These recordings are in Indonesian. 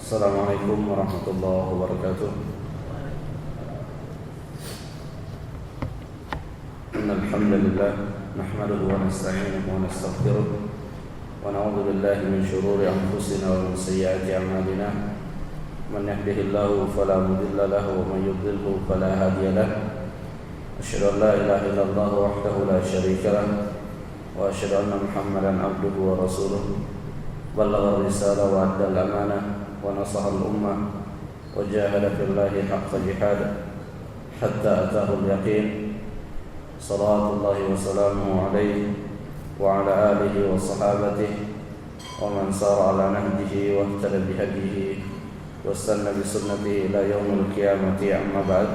Assalamualaikum warahmatullahi wabarakatuh. Innal hamdalillah nahmaduhu wa nasta'inuhu wa nastaghfiruh wa na'udzu billahi min shururi anfusina wa min sayyiati a'malina. Man yahdihillahu fala mudilla lahu wa man yudlilhu fala hadiya lahu. Asyhadu an la ilaha illallah wahdahu la syarika lahu wa asyhadu anna Muhammadan abduhu wa rasuluh. Ballagha ar-risalah wa adda al-amanah wa nasaha al-ummah wa jahada fillahi haqqa jihad hatta ataahu al-yaqin. Salawatullahi wa salamuhu alaihi wa ala alihi wa sahabatihi wa man sara ala nahjihi wa ihtada bihadihi wa istanna bi sunnatihi ila yaumil qiyamati, amma ba'd.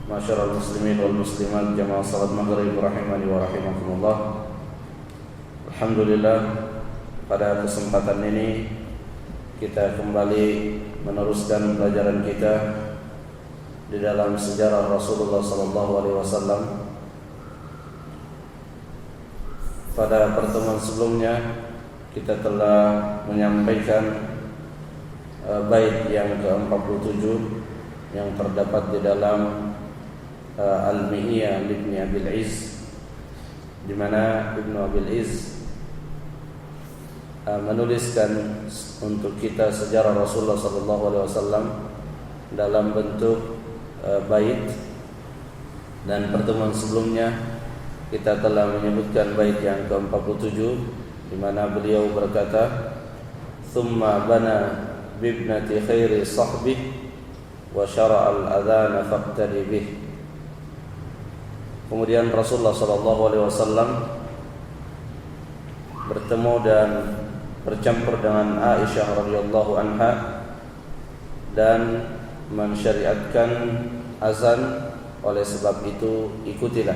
Masyarul muslimin wal muslimat jamaah salat maghrib rahimani wa rahimakumullah. Alhamdulillah, pada kesempatan ini kita kembali meneruskan pelajaran kita di dalam sejarah Rasulullah SAW. Pada pertemuan sebelumnya kita telah menyampaikan bait yang ke-47 yang terdapat di dalam Al-Mi'iyah Ibnu Abil Izz, di mana Ibnu Abil Izz menuliskan untuk kita sejarah Rasulullah SAW dalam bentuk bait. Dan pertemuan sebelumnya kita telah menyebutkan bait yang ke-47 di mana beliau berkata, "Tsumma bana bibnati khairi sahbih wa syara'al adzana faqtadi bih." Kemudian Rasulullah SAW bertemu dan bercampur dengan Aisyah radhiyallahu anha dan mensyariatkan azan. Oleh sebab itu ikutilah.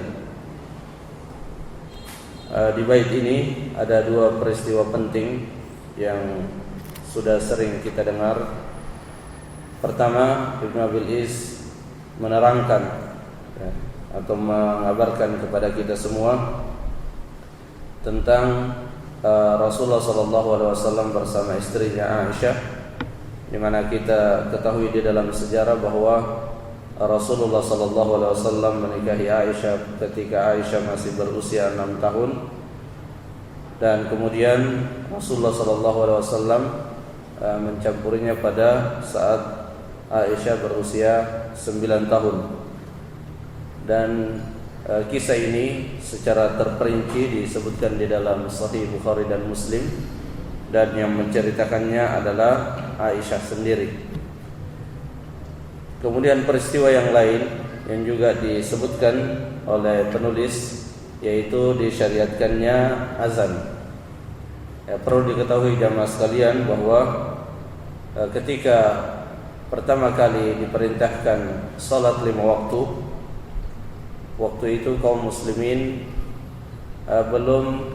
Di bait ini ada dua peristiwa penting yang sudah sering kita dengar. Pertama, Ibnu Abil Izz menerangkan atau mengabarkan kepada kita semua tentang Rasulullah SAW bersama istrinya Aisyah, di mana kita ketahui di dalam sejarah bahwa Rasulullah SAW menikahi Aisyah ketika Aisyah masih berusia 6 tahun, dan kemudian Rasulullah SAW mencampurinya pada saat Aisyah berusia 9 tahun. Dan kisah ini secara terperinci disebutkan di dalam Sahih Bukhari dan Muslim, dan yang menceritakannya adalah Aisyah sendiri. Kemudian peristiwa yang lain yang juga disebutkan oleh penulis, yaitu disyariatkannya azan. Perlu diketahui jamaah sekalian bahwa ketika pertama kali diperintahkan salat 5 waktu itu kaum muslimin belum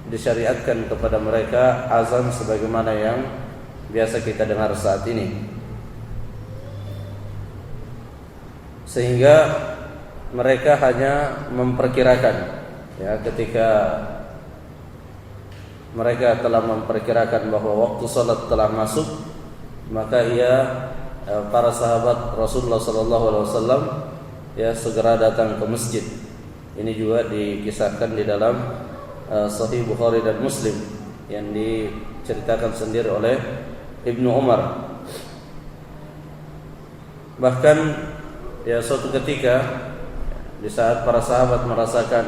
disyariatkan kepada mereka azan sebagaimana yang biasa kita dengar saat ini, sehingga mereka hanya memperkirakan, ketika mereka telah memperkirakan bahwa waktu salat telah masuk, maka para sahabat Rasulullah SAW segera datang ke masjid. Ini juga dikisahkan di dalam Sahih Bukhari dan Muslim yang diceritakan sendiri oleh Ibnu Umar. Bahkan suatu ketika di saat para sahabat merasakan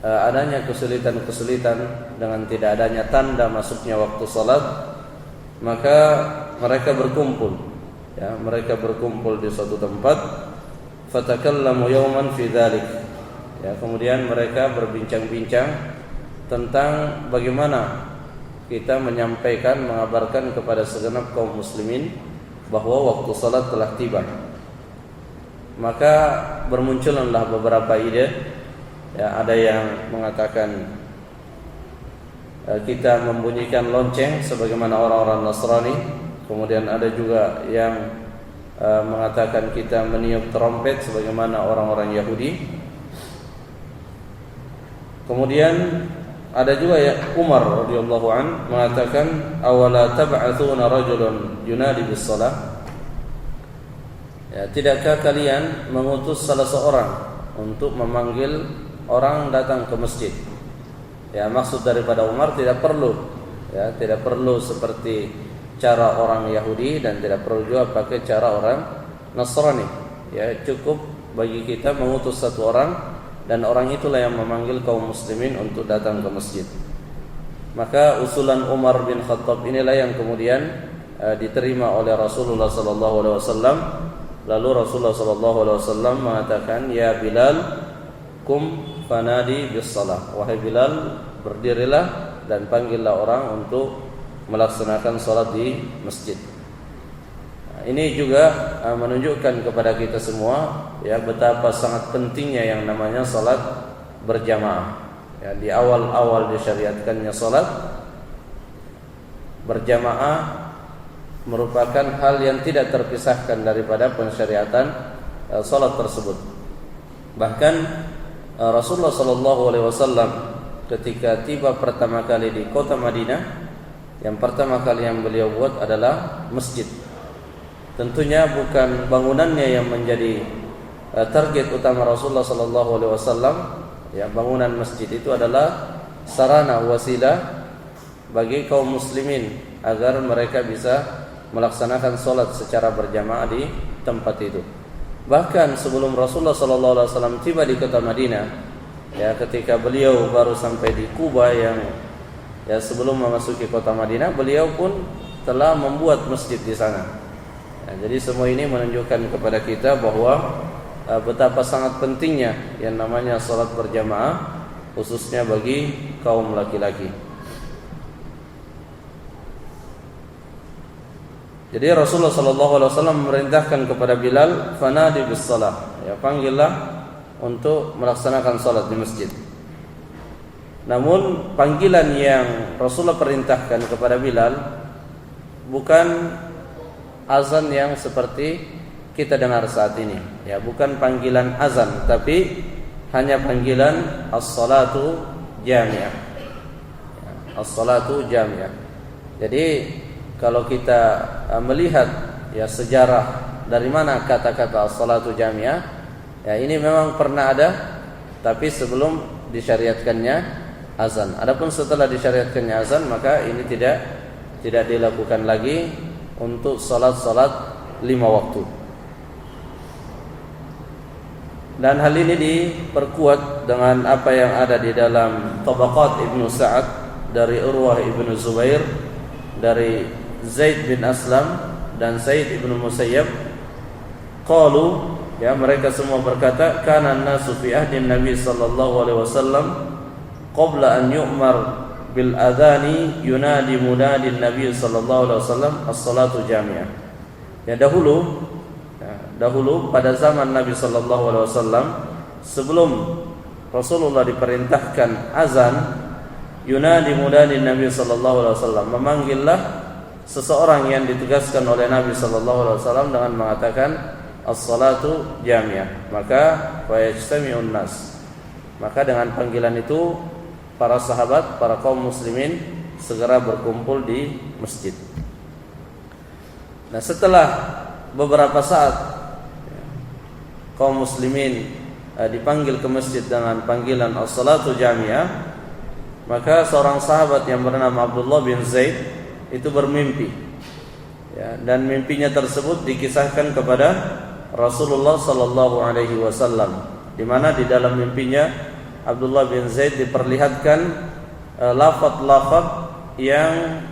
adanya kesulitan-kesulitan dengan tidak adanya tanda masuknya waktu salat, maka mereka berkumpul. Mereka berkumpul di suatu tempat. Fatakallamu yawman fi dzalik. Kemudian mereka berbincang-bincang tentang bagaimana kita mengabarkan kepada segenap kaum muslimin bahwa waktu salat telah tiba. Maka bermunculanlah beberapa ide. Ada yang mengatakan kita membunyikan lonceng sebagaimana orang-orang Nasrani. Kemudian ada juga yang mengatakan kita meniup trompet sebagaimana orang-orang Yahudi. Kemudian ada juga ya Umar radhiyallahu an mengatakan awala tab'atsuna rajulun yunadi bis shalah. Ya, tidakkah kalian mengutus salah seorang untuk memanggil orang datang ke masjid? Ya, maksud daripada Umar tidak perlu seperti cara orang Yahudi dan tidak perlu juga pakai cara orang Nasrani. Ya, cukup bagi kita mengutus satu orang dan orang itulah yang memanggil kaum muslimin untuk datang ke masjid. Maka usulan Umar bin Khattab inilah yang kemudian diterima oleh Rasulullah sallallahu alaihi wasallam. Lalu Rasulullah sallallahu alaihi wasallam mengatakan, "Ya Bilal, kum fanadi bis shalah." Wahai Bilal, berdirilah dan panggillah orang untuk melaksanakan salat di masjid. Ini juga menunjukkan kepada kita semua ya betapa sangat pentingnya yang namanya salat berjamaah. Ya, di awal-awal disyariatkannya salat berjamaah merupakan hal yang tidak terpisahkan daripada pensyariatan salat tersebut. Bahkan Rasulullah sallallahu alaihi wasallam ketika tiba pertama kali di kota Madinah, yang pertama kali yang beliau buat adalah masjid. Tentunya bukan bangunannya yang menjadi target utama Rasulullah sallallahu alaihi wasallam. Ya, bangunan masjid itu adalah sarana wasilah bagi kaum muslimin agar mereka bisa melaksanakan salat secara berjamaah di tempat itu. Bahkan sebelum Rasulullah sallallahu alaihi wasallam tiba di kota Madinah, ya ketika beliau baru sampai di Kuba yang ya sebelum memasuki kota Madinah, beliau pun telah membuat masjid di sana. Ya, jadi semua ini menunjukkan kepada kita bahwa betapa sangat pentingnya yang namanya salat berjamaah khususnya bagi kaum laki-laki. Jadi Rasulullah sallallahu alaihi wasallam memerintahkan kepada Bilal, "Fanadi bis shalah." Ya, panggillah untuk melaksanakan salat di masjid. Namun panggilan yang Rasulullah perintahkan kepada Bilal bukan azan yang seperti kita dengar saat ini. Ya, bukan panggilan azan, tapi hanya panggilan as-salatu jami'ah. Ya, as-salatu jami'ah. Jadi kalau kita melihat ya sejarah dari mana kata-kata as-salatu jami'ah, ya ini memang pernah ada, tapi sebelum disyariatkannya azan. Adapun setelah disyariatkannya azan, maka ini tidak dilakukan lagi untuk salat-salat 5 waktu. Dan hal ini diperkuat dengan apa yang ada di dalam Tabaqat Ibnu Sa'ad dari Urwah Ibnu Zubair, dari Zaid bin Aslam dan Said ibnu Musayyab. Qalu, ya mereka semua berkata, kana an-nasu fi ahdi Nabi sallallahu alaihi wasallam qabla an yu'mar bil adhani yunadi munadi Nabi sallallahu alaihi wasallam as-salatu jami'ah. Ya dahulu pada zaman Nabi sallallahu alaihi wasallam, sebelum Rasulullah diperintahkan azan, yunadi munadi Nabi sallallahu alaihi wasallam, memanggillah seseorang yang ditugaskan oleh Nabi sallallahu alaihi wasallam dengan mengatakan as-salatu jami'ah, maka fayajtami'un nas. Maka dengan panggilan itu para sahabat, para kaum muslimin segera berkumpul di masjid. Nah, setelah beberapa saat kaum muslimin dipanggil ke masjid dengan panggilan as-salatu jami'ah, maka seorang sahabat yang bernama Abdullah bin Zaid itu bermimpi, ya, dan mimpinya tersebut dikisahkan kepada Rasulullah sallallahu alaihi wasallam, di mana di dalam mimpinya Abdullah bin Zaid diperlihatkan lafaz-lafaz yang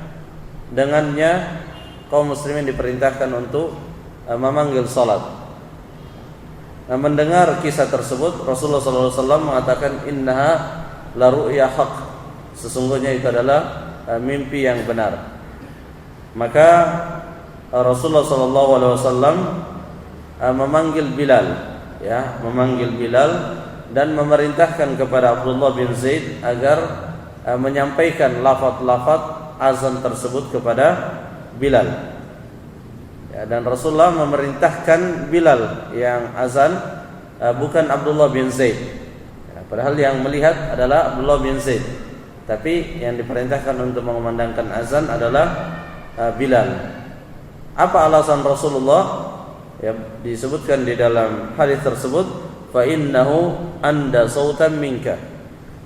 dengannya kaum muslimin diperintahkan untuk memanggil salat. Nah, mendengar kisah tersebut, Rasulullah sallallahu alaihi wasallam mengatakan, innaha la ru'ya haq, sesungguhnya itu adalah mimpi yang benar. Maka Rasulullah sallallahu alaihi wasallam memanggil Bilal, ya, memanggil Bilal dan memerintahkan kepada Abdullah bin Zaid agar menyampaikan lafaz-lafaz azan tersebut kepada Bilal. Ya, dan Rasulullah memerintahkan Bilal yang azan, bukan Abdullah bin Zaid. Ya, padahal yang melihat adalah Abdullah bin Zaid. Tapi yang diperintahkan untuk mengumandangkan azan adalah Bilal. Apa alasan Rasulullah? Ya, disebutkan di dalam hadis tersebut, fa innahu anda sautan minka.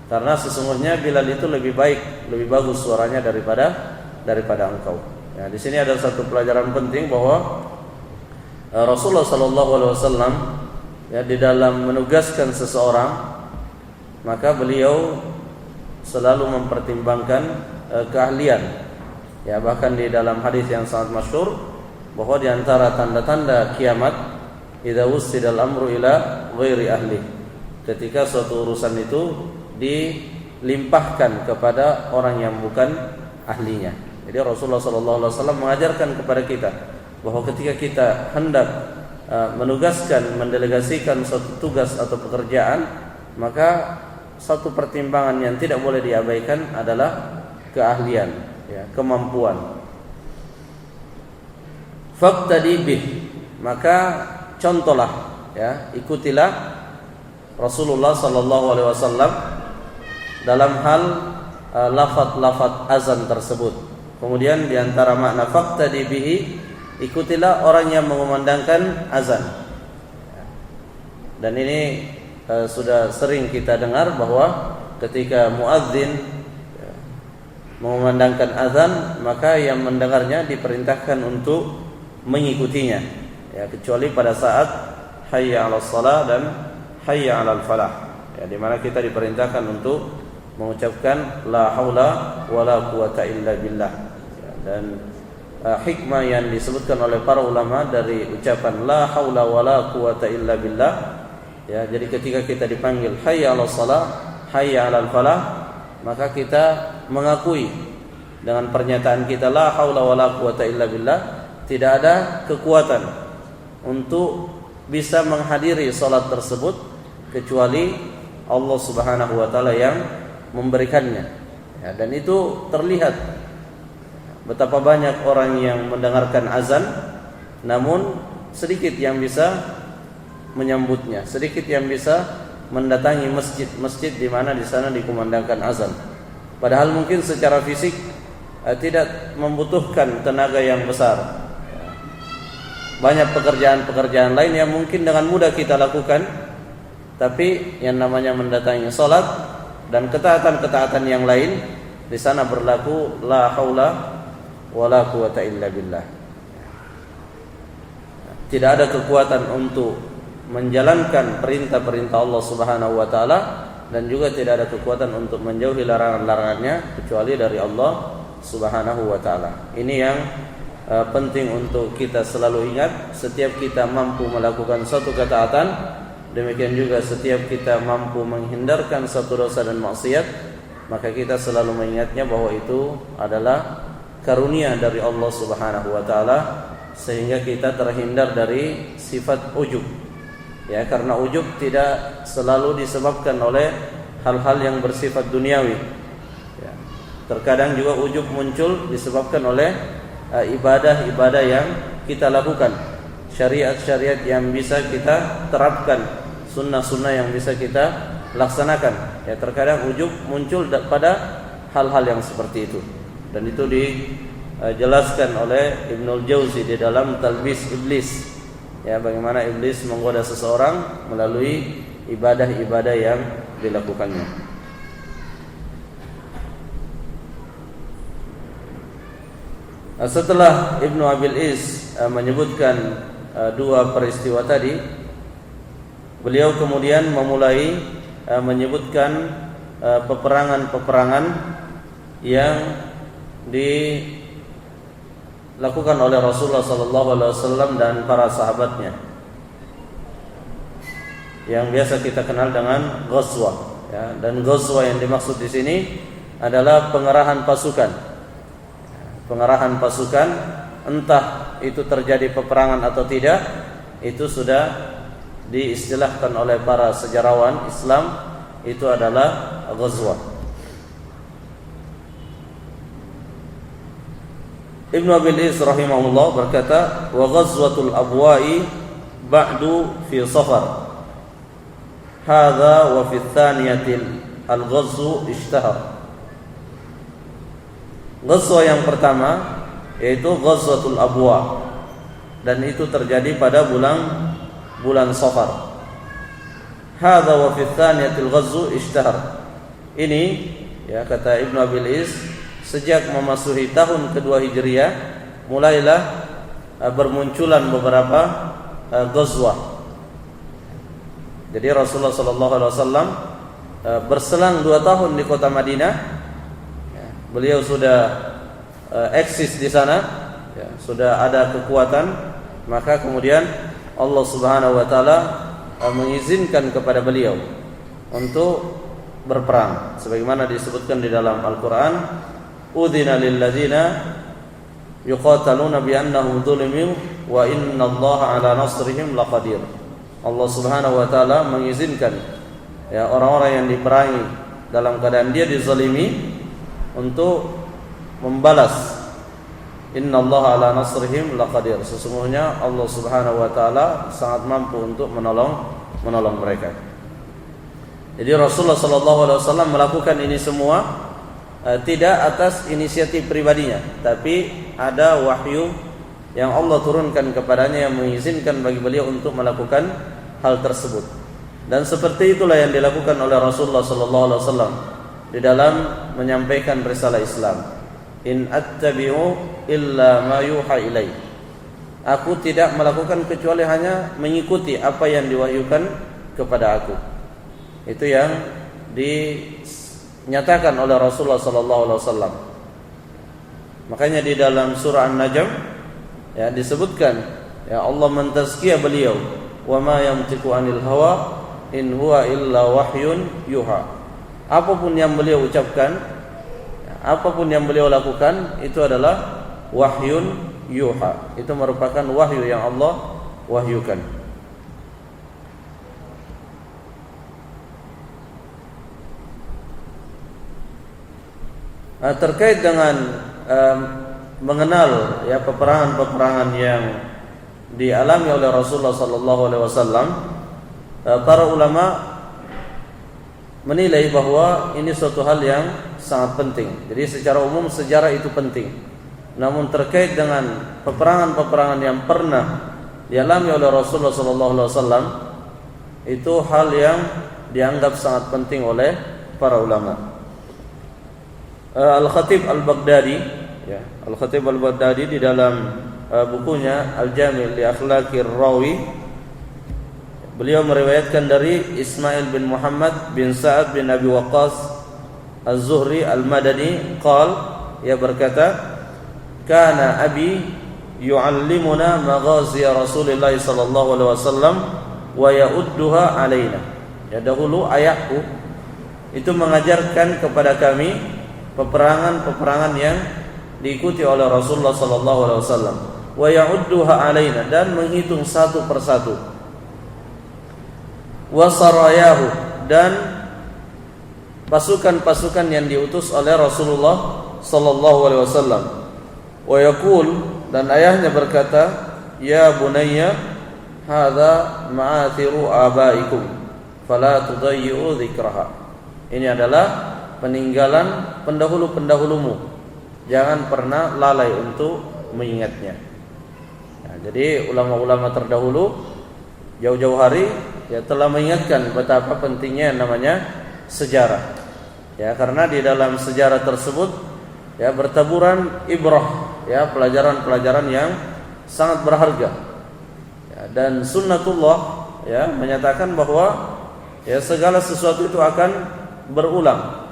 Karena sesungguhnya Bilal itu lebih baik, lebih bagus suaranya daripada engkau. Ya, di sini ada satu pelajaran penting bahwa Rasulullah sallallahu alaihi wasallam ya di dalam menugaskan seseorang, maka beliau selalu mempertimbangkan keahlian. Ya, bahkan di dalam hadis yang sangat masyhur bahwa di antara tanda-tanda kiamat idza wussidal amru ila ghairi ahli. Ketika suatu urusan itu dilimpahkan kepada orang yang bukan ahlinya. Jadi Rasulullah sallallahu alaihi wasallam mengajarkan kepada kita bahwa ketika kita hendak menugaskan, mendelegasikan suatu tugas atau pekerjaan, maka satu pertimbangan yang tidak boleh diabaikan adalah keahlian, ya, kemampuan. Faqtadi bih, maka contohlah, ya, ikutilah Rasulullah sallallahu alaihi wasallam dalam hal lafaz-lafaz azan tersebut. Kemudian di antara makna faqtadi bihi, ikutilah orang yang mengumandangkan azan. Dan ini sudah sering kita dengar bahwa ketika muadzin mengumandangkan azan, maka yang mendengarnya diperintahkan untuk mengikutinya, ya, kecuali pada saat hayya 'alas shalah dan hayya 'alal falah, ya, di mana kita diperintahkan untuk mengucapkan la haula wala quwata illa billah, ya, dan hikmah yang disebutkan oleh para ulama dari ucapan la haula wala quwata illa billah, ya, jadi ketika kita dipanggil hayya 'alas shalah, hayya 'alal falah, maka kita mengakui dengan pernyataan kita la haula wala quwata illa billah, tidak ada kekuatan untuk bisa menghadiri salat tersebut kecuali Allah Subhanahu wa taala yang memberikannya, ya, dan itu terlihat betapa banyak orang yang mendengarkan azan namun sedikit yang bisa menyambutnya, sedikit yang bisa mendatangi masjid-masjid di mana di sana dikumandangkan azan. Padahal mungkin secara fisik tidak membutuhkan tenaga yang besar. Banyak pekerjaan-pekerjaan lain yang mungkin dengan mudah kita lakukan, tapi yang namanya mendatangi salat dan ketaatan-ketaatan yang lain, di sana berlaku la haula wala quwata illa billah. Tidak ada kekuatan untuk menjalankan perintah-perintah Allah Subhanahu wa taala, dan juga tidak ada kekuatan untuk menjauhi larangan-larangannya kecuali dari Allah Subhanahu wa taala. Ini yang penting untuk kita selalu ingat setiap kita mampu melakukan suatu ketaatan. Demikian juga setiap kita mampu menghindarkan satu dosa dan maksiat, maka kita selalu mengingatnya bahwa itu adalah karunia dari Allah Subhanahu wa taala, sehingga kita terhindar dari sifat ujub. Ya, karena ujub tidak selalu disebabkan oleh hal-hal yang bersifat duniawi. Ya, terkadang juga ujub muncul disebabkan oleh ibadah-ibadah yang kita lakukan, syariat-syariat yang bisa kita terapkan, sunnah-sunnah yang bisa kita laksanakan. Ya, terkadang ujub muncul pada hal-hal yang seperti itu, dan itu dijelaskan oleh Ibnul Jauzi di dalam Talbis Iblis. Ya, bagaimana iblis menggoda seseorang melalui ibadah-ibadah yang dilakukannya. Setelah Ibnu Abil Is menyebutkan dua peristiwa tadi, beliau kemudian memulai menyebutkan peperangan-peperangan yang dilakukan oleh Rasulullah SAW dan para sahabatnya, yang biasa kita kenal dengan ghazwah. Ya, dan ghazwah yang dimaksud di sini adalah pengerahan pasukan. Pengerahan pasukan, entah itu terjadi peperangan atau tidak, itu sudah diistilahkan oleh para sejarawan Islam, itu adalah ghazwah. Ibnu Abil Is rahimahullah berkata, wa ghazwatul abwa'i ba'du fi safar, hadha wa fi thaniyatil al-ghazwu ishtahar. Ghazwah yang pertama yaitu Ghazwatul Abwa, dan itu terjadi pada bulan Safar. Hadza wa fi tsaniyatil ghazw ishtahar. Ini ya kata Ibnu Abil Is, sejak memasuki tahun kedua Hijriah mulailah bermunculan beberapa ghazwah. Jadi Rasulullah sallallahu alaihi wasallam berselang 2 tahun di kota Madinah, ya, beliau sudah eksis di sana, ya, sudah ada kekuatan, maka kemudian Allah Subhanahu wa taala mengizinkan kepada beliau untuk berperang sebagaimana disebutkan di dalam Al-Qur'an, udzina lil ladzina yuqataluna bi annahum zulimu wa innallaha ala nasrihim laqadir. Allah Subhanahu wa taala mengizinkan ya orang-orang yang diperangi dalam keadaan dia dizalimi untuk membalas. Innallaha ala nasrihim laqadir. Sesungguhnya Allah Subhanahu wa taala sangat mampu untuk menolong mereka. Jadi Rasulullah sallallahu alaihi wasallam melakukan ini semua tidak atas inisiatif pribadinya, tapi ada wahyu yang Allah turunkan kepadanya yang mengizinkan bagi beliau untuk melakukan hal tersebut. Dan seperti itulah yang dilakukan oleh Rasulullah sallallahu alaihi wasallam di dalam menyampaikan risalah Islam. In attabi'u illa ma yuha ilai. Aku tidak melakukan kecuali hanya mengikuti apa yang diwahyukan kepada aku. Itu yang dinyatakan oleh Rasulullah sallallahu alaihi wasallam. Makanya di dalam surah An-Najm ya disebutkan ya Allah mentazkiyah beliau, wa ma yantiqu anil hawa in huwa illa wahyun yuha. Apapun yang beliau ucapkan, apapun yang beliau lakukan itu adalah wahyun yuha. Itu merupakan wahyu yang Allah wahyukan. Terkait dengan mengenal ya peperangan-peperangan yang dialami oleh Rasulullah sallallahu alaihi wasallam, para ulama menilai bahwa ini suatu hal yang sangat penting. Jadi secara umum sejarah itu penting. Namun terkait dengan peperangan-peperangan yang pernah dialami oleh Rasulullah sallallahu alaihi wasallam, itu hal yang dianggap sangat penting oleh para ulama. Al-Khatib Al-Baghdadi ya, Al-Khatib Al-Baghdadi di dalam bukunya Al-Jami' li Akhlaqir Rawi, beliau meriwayatkan dari Ismail bin Muhammad bin Sa'ad bin Abi Waqqas Az-Zuhri Al-Madani ia berkata, kana abi yu'allimuna maghazi Rasulullah sallallahu alaihi wasallam wa ya'udduha alaina. Ya, dahulu ayahku itu mengajarkan kepada kami peperangan-peperangan yang diikuti oleh Rasulullah sallallahu alaihi wasallam, wa ya'udduha alaina, dan menghitung satu persatu, wa sarayahu, dan pasukan-pasukan yang diutus oleh Rasulullah sallallahu alaihi wasallam, wa yaqul, dan ayahnya berkata, ya bunayya hadza ma'athiru abaikum fala tudayyi'u dzikraha. Ini adalah peninggalan pendahulu-pendahulumu, jangan pernah lalai untuk mengingatnya. Nah, jadi ulama-ulama terdahulu jauh-jauh hari ya telah mengingatkan betapa pentingnya yang namanya sejarah. Ya, karena di dalam sejarah tersebut ya bertaburan ibrah, ya pelajaran-pelajaran yang sangat berharga. Ya, dan sunnatullah ya menyatakan bahwa ya segala sesuatu itu akan berulang.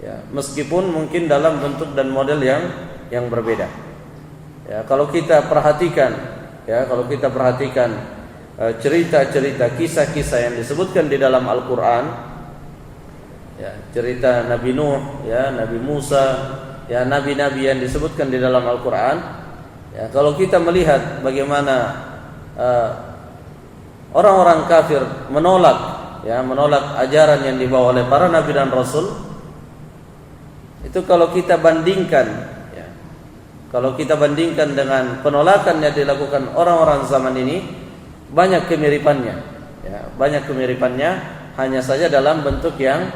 Ya, meskipun mungkin dalam bentuk dan model yang berbeda. Ya, kalau kita perhatikan cerita-cerita, kisah-kisah yang disebutkan di dalam Al-Qur'an, ya, cerita Nabi Nuh, ya, Nabi Musa, ya, nabi-nabi yang disebutkan di dalam Al-Qur'an, ya, kalau kita melihat bagaimana orang-orang kafir menolak ajaran yang dibawa oleh para nabi dan rasul, itu kalau kita bandingkan dengan penolakan yang dilakukan orang-orang zaman ini, banyak kemiripannya, hanya saja dalam bentuk yang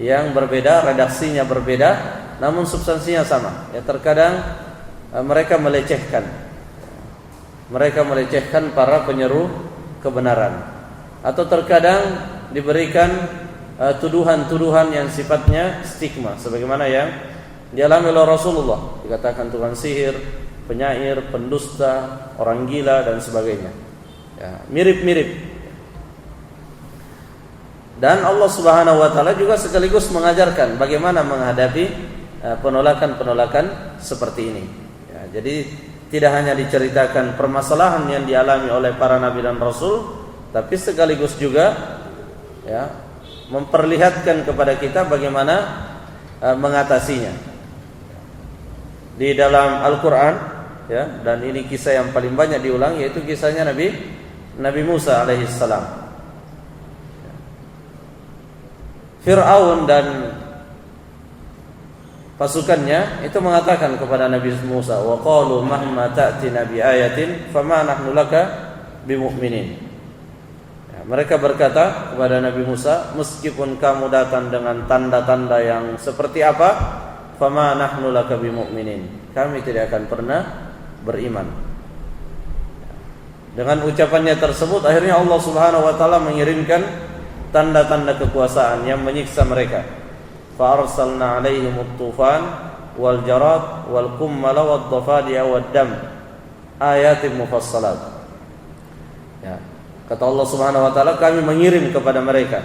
yang berbeda, redaksinya berbeda, namun substansinya sama. Ya, terkadang mereka melecehkan para penyeru kebenaran, atau terkadang diberikan tuduhan-tuduhan yang sifatnya stigma, sebagaimana yang dialami oleh Rasulullah, dikatakan tukang sihir, penyair, pendusta, orang gila dan sebagainya. Ya, mirip-mirip. Dan Allah Subhanahu wa taala juga sekaligus mengajarkan bagaimana menghadapi penolakan seperti ini. Ya, jadi tidak hanya diceritakan permasalahan yang dialami oleh para nabi dan rasul, tapi sekaligus juga ya memperlihatkan kepada kita bagaimana mengatasinya. Di dalam Al-Qur'an ya, dan ini kisah yang paling banyak diulang, yaitu kisahnya Nabi Musa alaihissalam. Fir'aun dan pasukannya itu mengatakan kepada Nabi Musa, wa qalu mahma ta'tina bi ayatin fama nahnu laka bimu'minin. Ya, mereka berkata kepada Nabi Musa, meskipun kamu datang dengan tanda-tanda yang seperti apa, fama nahnu laka bimu'minin, kami tidak akan pernah beriman. Dengan ucapannya tersebut, akhirnya Allah Subhanahu wa taala mengirimkan tanda-tanda kekuasaan yang menyiksa mereka. Fa arsalna 'alaihimut tufan wal jarad wal kummala wad dafadi'a wad dam ayatin mufassalat. Ya, kata Allah Subhanahu wa taala, kami mengirim kepada mereka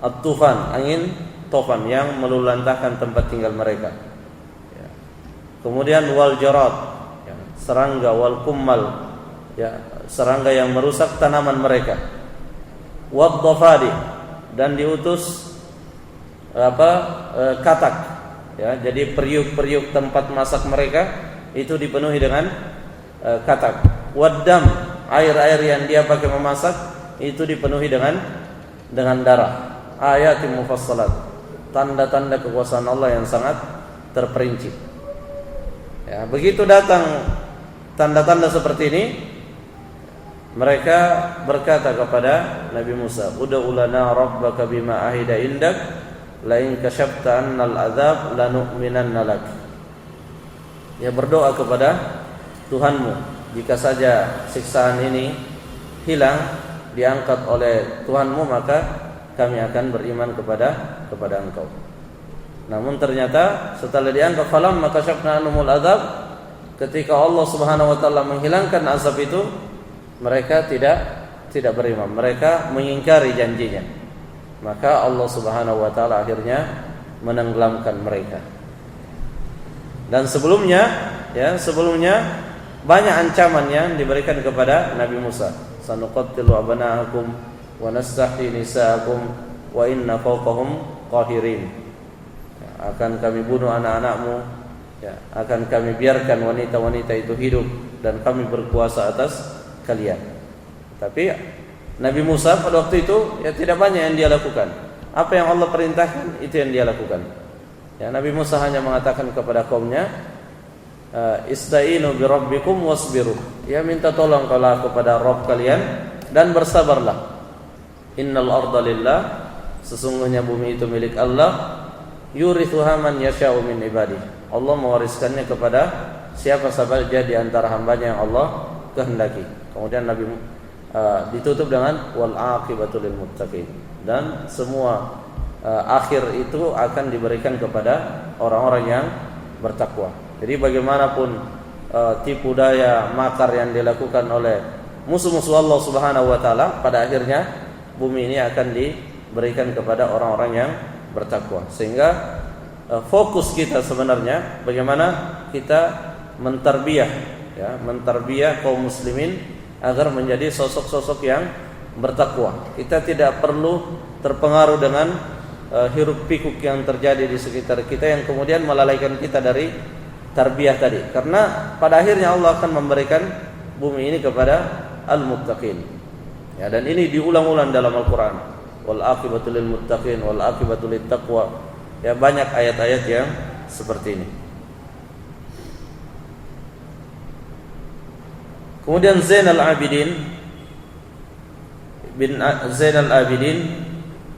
at-tufan, angin tofan yang meluluhlantahkan tempat tinggal mereka. Ya. Kemudian wal jarad, ya, serangga, wal kummal, ya, serangga yang merusak tanaman mereka. Wad-dhafadi, dan diutus katak, ya, jadi periuk-periuk tempat masak mereka itu dipenuhi dengan katak. Waddam, air-air yang dia pakai memasak itu dipenuhi dengan darah. Ayatin mufassalat, tanda-tanda kekuasaan Allah yang sangat terperinci. Ya, begitu datang tanda-tanda seperti ini, mereka berkata kepada Nabi Musa, ud'u lana rabbaka bima ahida indak la in kashafta annal adzab lanu'minanna lak. Ya, berdoa kepada Tuhanmu, jika saja siksaan ini hilang, diangkat oleh Tuhanmu, maka kami akan beriman kepada Engkau. Namun ternyata setelah diangkat, falamma kashafna anhumul adzab, ketika Allah Subhanahu wa taala menghilangkan azab itu, mereka tidak beriman, mereka mengingkari janjinya. Maka Allah Subhanahu wa taala akhirnya menenggelamkan mereka. Dan sebelumnya banyak ancaman yang diberikan kepada Nabi Musa. Sanuqattilu abna'akum wa nastahyi nisa'akum wa inna fawqahum qahirin. Ya, akan kami bunuh anak-anakmu, ya, akan kami biarkan wanita-wanita itu hidup, dan kami berkuasa atas kalian. Tapi Nabi Musa pada waktu itu ya tidak banyak yang dia lakukan. Apa yang Allah perintahkan itu yang dia lakukan. Ya, Nabi Musa hanya mengatakan kepada kaumnya, istainu bi rabbikum wasbiru. Ya, minta tolong kepada Rabb kalian dan bersabarlah. Innal arda lillah, sesungguhnya bumi itu milik Allah. Yurithuha man yasha'u min ibadihi. Allah mewariskannya kepada siapa saja di antara hambanya yang Allah kehendaki. Kemudian Nabi ditutup dengan wal aqibatu lil muttaqin, dan semua akhir itu akan diberikan kepada orang-orang yang bertakwa. Jadi bagaimanapun tipu daya makar yang dilakukan oleh musuh-musuh Allah Subhanahu wa taala, pada akhirnya bumi ini akan diberikan kepada orang-orang yang bertakwa. Sehingga fokus kita sebenarnya bagaimana kita mentarbiyah kaum muslimin agar menjadi sosok-sosok yang bertakwa. Kita tidak perlu terpengaruh dengan hiruk pikuk yang terjadi di sekitar kita yang kemudian melalaikan kita dari tarbiyah tadi. Karena pada akhirnya Allah akan memberikan bumi ini kepada al-muttaqin. Ya, dan ini diulang-ulang dalam Al-Qur'an. Wal aqibatu lil muttaqin wal aqibatu lit taqwa. Ya, banyak ayat-ayat yang seperti ini. Kemudian Zainal Abidin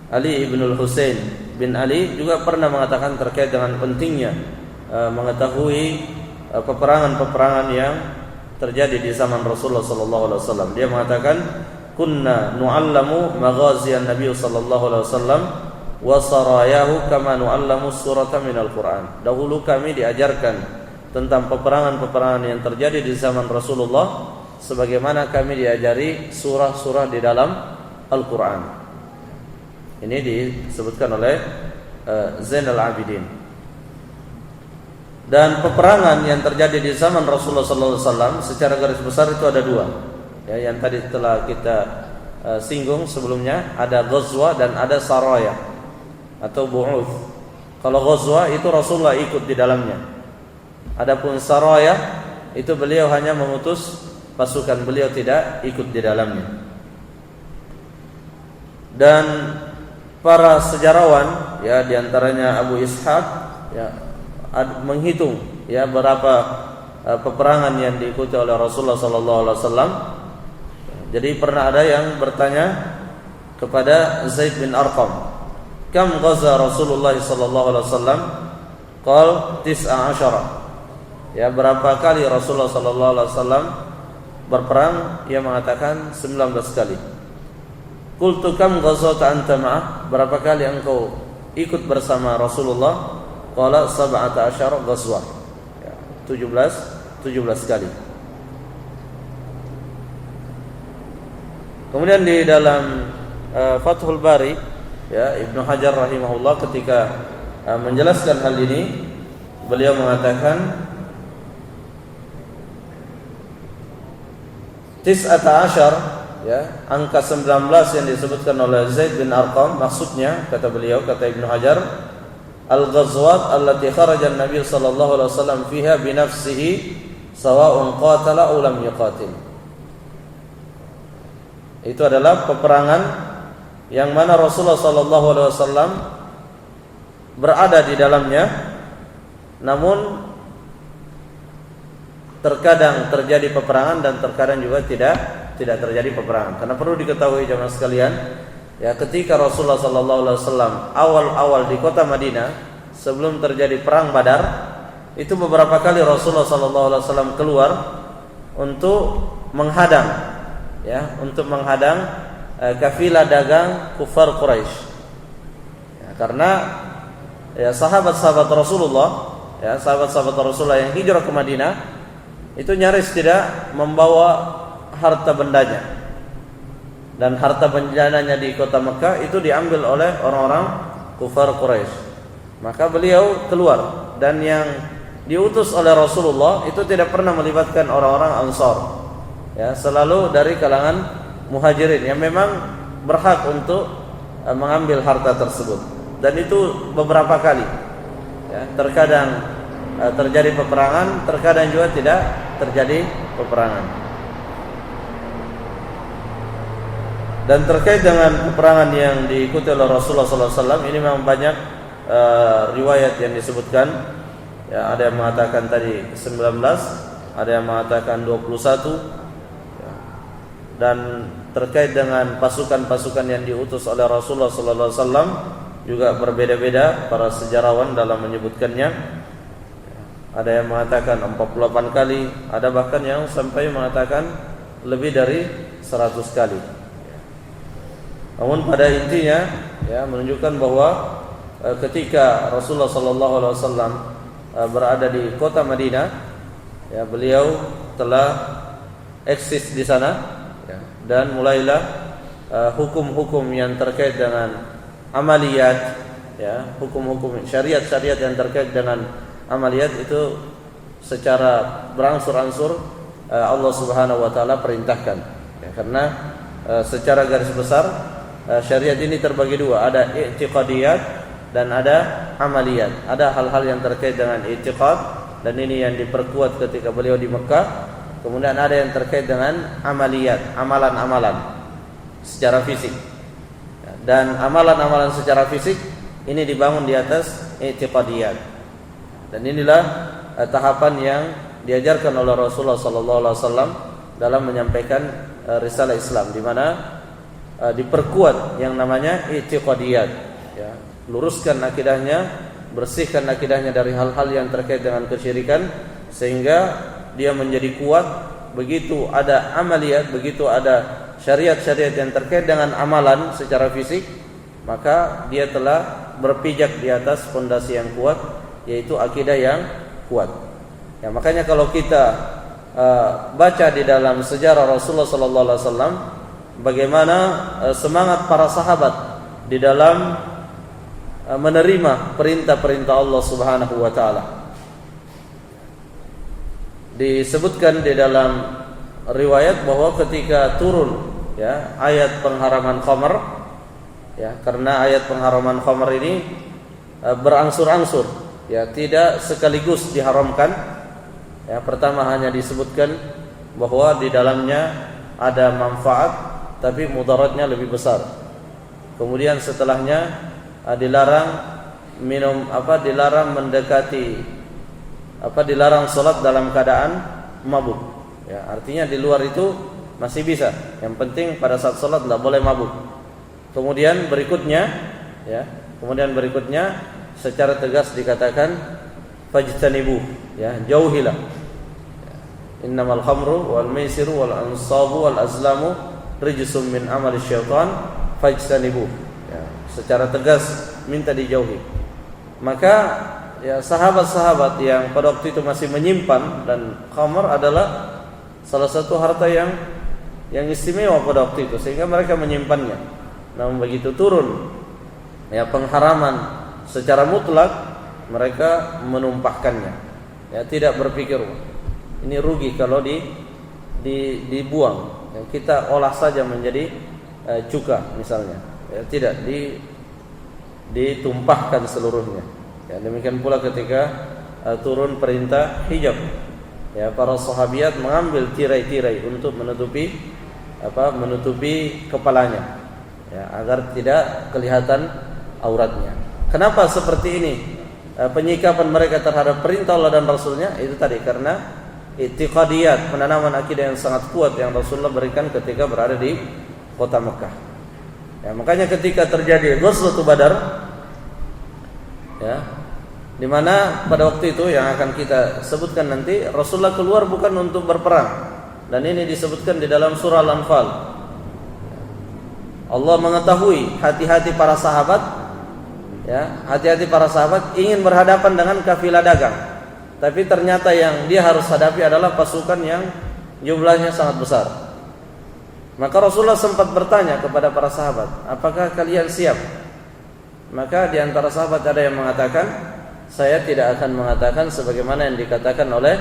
Ali ibn Husain bin Ali juga pernah mengatakan terkait dengan pentingnya mengetahui peperangan-peperangan yang terjadi di zaman Rasulullah sallallahu alaihi wasallam. Dia mengatakan, "Kunna nu'allamu maghaziyan Nabi sallallahu alaihi wasallam wa sarayahu kama nu'allamu surata minal Qur'an." Dahulu kami diajarkan tentang peperangan-peperangan yang terjadi di zaman Rasulullah sebagaimana kami diajari surah-surah di dalam Al-Qur'an. Ini disebutkan oleh Zainal Abidin. Dan peperangan yang terjadi di zaman Rasulullah SAW secara garis besar itu ada dua. Ya, yang tadi telah kita singgung sebelumnya, ada ghazwa dan ada saraya atau bu'uth. Kalau ghazwa itu Rasulullah ikut di dalamnya. Adapun saraya itu beliau hanya mengutus pasukan, beliau tidak ikut di dalamnya. Dan para sejarawan, ya, diantaranya Abu Ishaq, ya, menghitung ya berapa peperangan yang diikuti oleh Rasulullah SAW. Jadi pernah ada yang bertanya kepada Zaid bin Arqam, "Kam ghaza Rasulullah SAW?" Qal 19. Ya, berapa kali Rasulullah SAW berperang? Ia mengatakan 19 kali. Qultu kam ghazawta anta ma'ah? Berapa kali engkau ikut bersama Rasulullah? Qala 17 ghazwah. Ya, 17 kali. Kemudian di dalam Fathul Bari, ya, Ibnu Hajar rahimahullah ketika menjelaskan hal ini, beliau mengatakan 19, ya, angka 19 yang disebutkan oleh Zaid bin Arqam, maksudnya kata beliau, kata Ibnu Hajar, al-ghazwat allati kharaja an-nabiy sallallahu alaihi wasallam fiha bi nafsihi sawa'un qatala aw lam yuqatil. Itu adalah peperangan yang mana Rasulullah sallallahu alaihi wasallam berada di dalamnya, namun terkadang terjadi peperangan dan terkadang juga tidak terjadi peperangan. Karena perlu diketahui jemaah sekalian, ya, ketika Rasulullah sallallahu alaihi wasallam awal-awal di kota Madinah sebelum terjadi perang Badar, itu beberapa kali Rasulullah sallallahu alaihi wasallam keluar untuk menghadang, ya, untuk menghadang kafilah dagang kufar Quraisy. Ya, karena ya sahabat-sahabat Rasulullah, ya, sahabat-sahabat Rasulullah yang hijrah ke Madinah itu nyaris tidak membawa harta bendanya, dan harta bendanya di kota Mekah itu diambil oleh orang-orang kufar Quraisy. Maka beliau keluar, dan yang diutus oleh Rasulullah itu tidak pernah melibatkan orang-orang Ansar, ya, selalu dari kalangan Muhajirin yang memang berhak untuk mengambil harta tersebut. Dan itu beberapa kali, ya, terkadang terjadi peperangan, terkadang juga tidak terjadi peperangan. Dan terkait dengan peperangan yang diikuti oleh Rasulullah SAW, ini memang banyak riwayat yang disebutkan. Ya, ada yang mengatakan tadi 19, ada yang mengatakan 21. Ya. Dan terkait dengan pasukan-pasukan yang diutus oleh Rasulullah SAW juga berbeda-beda para sejarawan dalam menyebutkannya. Ada yang mengatakan 48 kali, ada bahkan yang sampai mengatakan lebih dari 100 kali. Namun pada intinya, ya, menunjukkan bahwa ketika Rasulullah SAW berada di kota Madinah, ya, beliau telah eksis di sana, ya, dan mulailah hukum-hukum yang terkait dengan amaliyat, ya, hukum-hukum syariat-syariat yang terkait dengan amaliyat itu secara berangsur-angsur Allah Subhanahu wa taala perintahkan, ya, karena secara garis besar syariat ini terbagi dua, ada i'tiqadiyat dan ada amaliyat. Ada hal-hal yang terkait dengan i'tiqad, dan ini yang diperkuat ketika beliau di Mekah. Kemudian ada yang terkait dengan amaliyat, amalan-amalan secara fisik. Dan amalan-amalan secara fisik ini dibangun di atas i'tiqadiyat. Dan inilah tahapan yang diajarkan oleh Rasulullah SAW dalam menyampaikan risalah Islam, di mana diperkuat yang namanya i'tiqadiyat, ya. Luruskan akidahnya, bersihkan akidahnya dari hal-hal yang terkait dengan kesyirikan sehingga dia menjadi kuat. Begitu ada amaliyat, begitu ada syariat-syariat yang terkait dengan amalan secara fisik, maka dia telah berpijak di atas fondasi yang kuat, yaitu akidah yang kuat. Ya, makanya kalau kita baca di dalam sejarah Rasulullah sallallahu alaihi wasallam bagaimana semangat para sahabat di dalam menerima perintah-perintah Allah Subhanahu wa taala. Disebutkan di dalam riwayat bahwa ketika turun, ya, ayat pengharaman khamr, ya, karena ayat pengharaman khamr ini berangsur-angsur, ya, tidak sekaligus diharamkan. Ya, pertama hanya disebutkan bahwa di dalamnya ada manfaat tapi mudaratnya lebih besar. Kemudian setelahnya dilarang dilarang mendekati dilarang salat dalam keadaan mabuk. Ya, artinya di luar itu masih bisa. Yang penting pada saat salat tidak boleh mabuk. Kemudian berikutnya secara tegas dikatakan fajtanibu, ya, jauhilah. Innamal khamru wal maisiru wal ansabu wal azlamu rijsum min amali syaitan fajtanibu. Ya, secara tegas minta dijauhi. Maka ya sahabat-sahabat yang pada waktu itu masih menyimpan, dan khamr adalah salah satu harta yang istimewa pada waktu itu sehingga mereka menyimpannya. Namun begitu turun ya pengharaman secara mutlak, mereka menumpahkannya. Ya, tidak berpikir ini rugi kalau dibuang. Ya, kita olah saja menjadi cuka misalnya. Ya, tidak ditumpahkan seluruhnya. Ya, demikian pula ketika turun perintah hijab. Ya, para sahabiat mengambil tirai-tirai untuk menutupi kepalanya, ya, agar tidak kelihatan auratnya. Kenapa seperti ini penyikapan mereka terhadap perintah Allah dan Rasulnya? Itu tadi karena i'tiqadiyat, penanaman akidah yang sangat kuat yang Rasulullah berikan ketika berada di kota Mekah. Ya, makanya ketika terjadi Ghazwatul Badar, ya, di mana pada waktu itu yang akan kita sebutkan nanti, Rasulullah keluar bukan untuk berperang, dan ini disebutkan di dalam surah Al-Anfal. Allah mengetahui hati-hati para sahabat, ya, hati-hati para sahabat ingin berhadapan dengan kafilah dagang, tapi ternyata yang dia harus hadapi adalah pasukan yang jumlahnya sangat besar. Maka Rasulullah sempat bertanya kepada para sahabat, apakah kalian siap? Maka di antara sahabat ada yang mengatakan, saya tidak akan mengatakan sebagaimana yang dikatakan oleh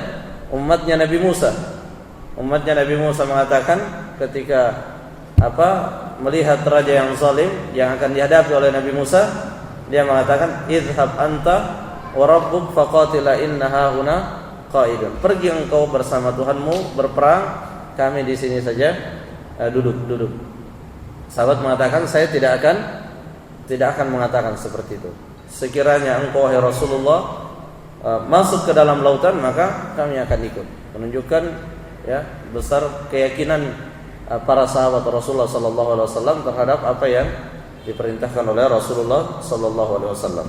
umatnya Nabi Musa. Umatnya Nabi Musa mengatakan ketika melihat raja yang zalim yang akan dihadapi oleh Nabi Musa, dia mengatakan, idhab anta wa rabbuk faqatila inna hauna qaidun. Pergi engkau bersama Tuhanmu berperang, kami di sini saja duduk. Sahabat mengatakan, saya tidak akan mengatakan seperti itu. Sekiranya engkau wahai Rasulullah masuk ke dalam lautan, maka kami akan ikut. Menunjukkan, ya, besar keyakinan para sahabat Rasulullah sallallahu alaihi wasallam terhadap apa yang diperintahkan oleh Rasulullah sallallahu alaihi wasallam.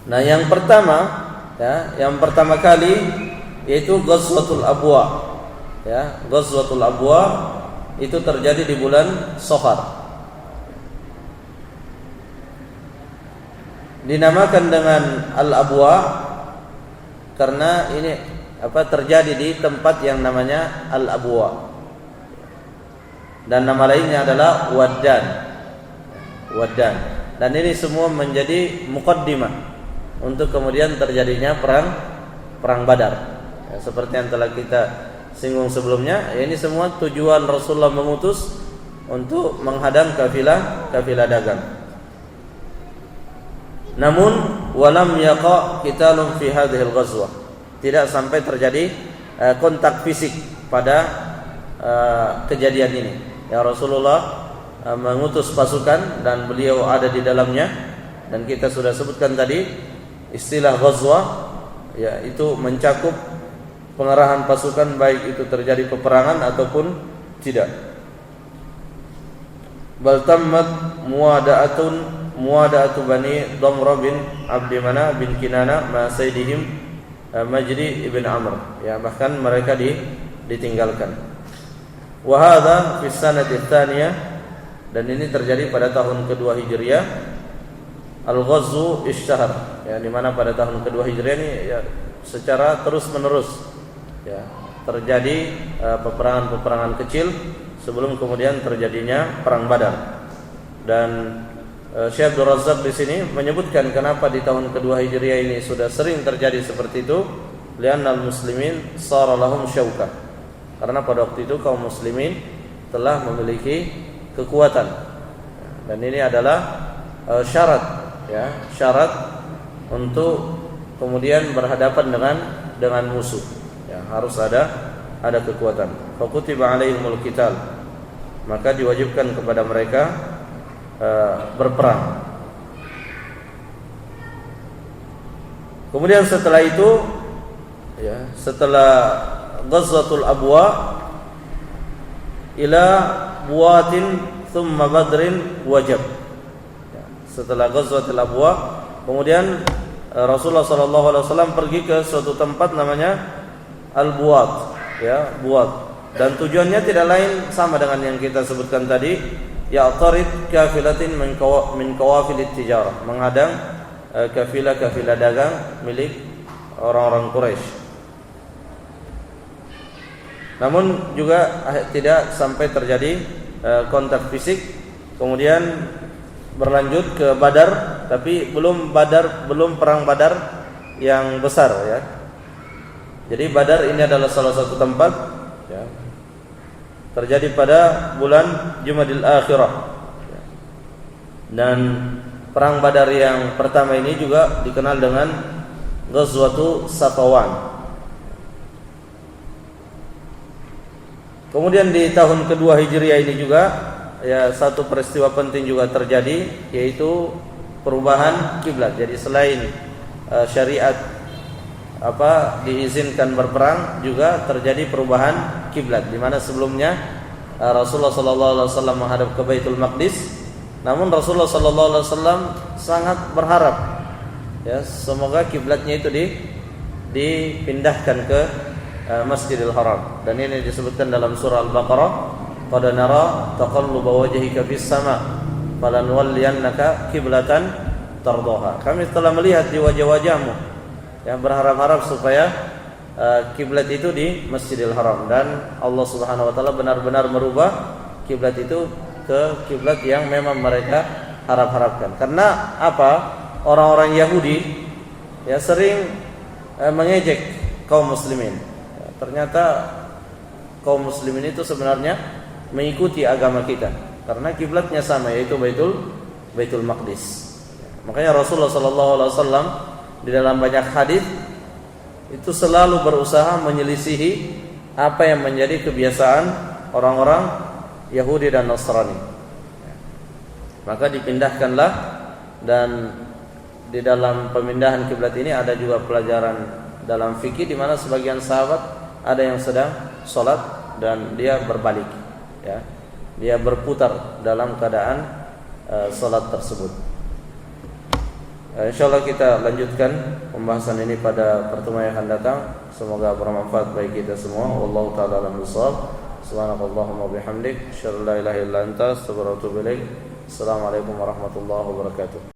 Nah, yang pertama kali yaitu Ghazwatul Abwa. Ya, Ghazwatul Abwa itu terjadi di bulan Safar. Dinamakan dengan Al-Abwa karena ini terjadi di tempat yang namanya Al-Abwa. Dan nama lainnya adalah Waddan. Dan ini semua menjadi muqaddimah untuk kemudian terjadinya perang Badar. Ya, seperti yang telah kita singgung sebelumnya, ya, ini semua tujuan Rasulullah mengutus untuk menghadang kafilah dagang. Namun walam yaqa qitalun fi hadhil ghazwah. Tidak sampai terjadi kontak fisik pada kejadian ini. Ya, Rasulullah mengutus pasukan dan beliau ada di dalamnya, dan kita sudah sebutkan tadi istilah ghazwah, ya, itu mencakup pengerahan pasukan baik itu terjadi peperangan ataupun Tidak. Bal tammat muwada'atu Bani Damra bin Abdi Manaf bin Kinana ma sayyidihim Majdi ibn Amr. Ya, bahkan mereka ditinggalkan. Wa hadza fi sanati tsaniyah, dan ini terjadi pada tahun kedua Hijriah. Al-ghazwu ishtahar, ya, di mana pada tahun kedua Hijriah ini ya secara terus-menerus ya terjadi peperangan-peperangan kecil sebelum kemudian terjadinya perang Badar. Dan Syekh Abdul Razzaq di sini menyebutkan kenapa di tahun kedua Hijriah ini sudah sering terjadi seperti itu, li'annal muslimin sara lahum syaukah, karena pada waktu itu kaum muslimin telah memiliki kekuatan. Dan ini adalah syarat untuk kemudian berhadapan dengan musuh. Ya, harus ada kekuatan. Fa kutiba alaihimul qital, maka diwajibkan kepada mereka berperang. Kemudian setelah itu, ya, setelah Ghazwatul Abwa ila Buatin thumma Badrin wajib. Ya, setelah Ghazwatul Abwa, kemudian Rasulullah SAW pergi ke suatu tempat namanya Al-Buat, ya, Buat. Dan tujuannya tidak lain sama dengan yang kita sebutkan tadi, ya'tarid kafilatin min qawafilit tijarah, menghadang kafilah-kafilah dagang milik orang-orang Quraisy. Namun juga tidak sampai terjadi kontak fisik. Kemudian berlanjut ke Badar, tapi belum perang Badar yang besar, ya. Jadi Badar ini adalah salah satu tempat, ya, terjadi pada bulan Jumadil Akhirah, ya. Dan perang Badar yang pertama ini juga dikenal dengan Ghazwatu Safawan. Kemudian di tahun kedua Hijriah ini juga, ya, satu peristiwa penting juga terjadi, yaitu perubahan kiblat. Jadi selain syariat diizinkan berperang, juga terjadi perubahan kiblat, di mana sebelumnya Rasulullah SAW menghadap ke Baitul Maqdis. Namun Rasulullah SAW sangat berharap, ya, semoga kiblatnya itu dipindahkan ke Masjidil Haram. Dan ini disebutkan dalam surah Al-Baqarah, qad nara taqalluba wajhika fis sama falanwalliyannaka qiblatan tardaha. Kami telah melihat di wajah-wajahmu, yang berharap-harap supaya kiblat itu di Masjidil Haram, dan Allah Subhanahu wa taala benar-benar merubah kiblat itu ke kiblat yang memang mereka harap-harapkan. Karena apa? Orang-orang Yahudi, ya, sering mengejek kaum muslimin. Ya, ternyata kaum muslimin itu sebenarnya mengikuti agama kita, karena kiblatnya sama, yaitu Baitul Maqdis. Makanya Rasulullah SAW di dalam banyak hadis itu selalu berusaha menyelisihi apa yang menjadi kebiasaan orang-orang Yahudi dan Nasrani. Maka dipindahkanlah, dan di dalam pemindahan kiblat ini ada juga pelajaran dalam fikih, di mana sebagian sahabat ada yang sedang sholat dan dia berbalik, ya, dia berputar dalam keadaan sholat tersebut. InsyaAllah kita lanjutkan pembahasan ini pada pertemuan yang akan datang. Semoga bermanfaat bagi kita semua. Wallahu ta'ala a'lam bishawab. Subhanakallahumma bihamdik, asyhadu an la ilaha illa anta, astaghfiruka wa atubu ilaik. Assalamualaikum warahmatullahi wabarakatuh.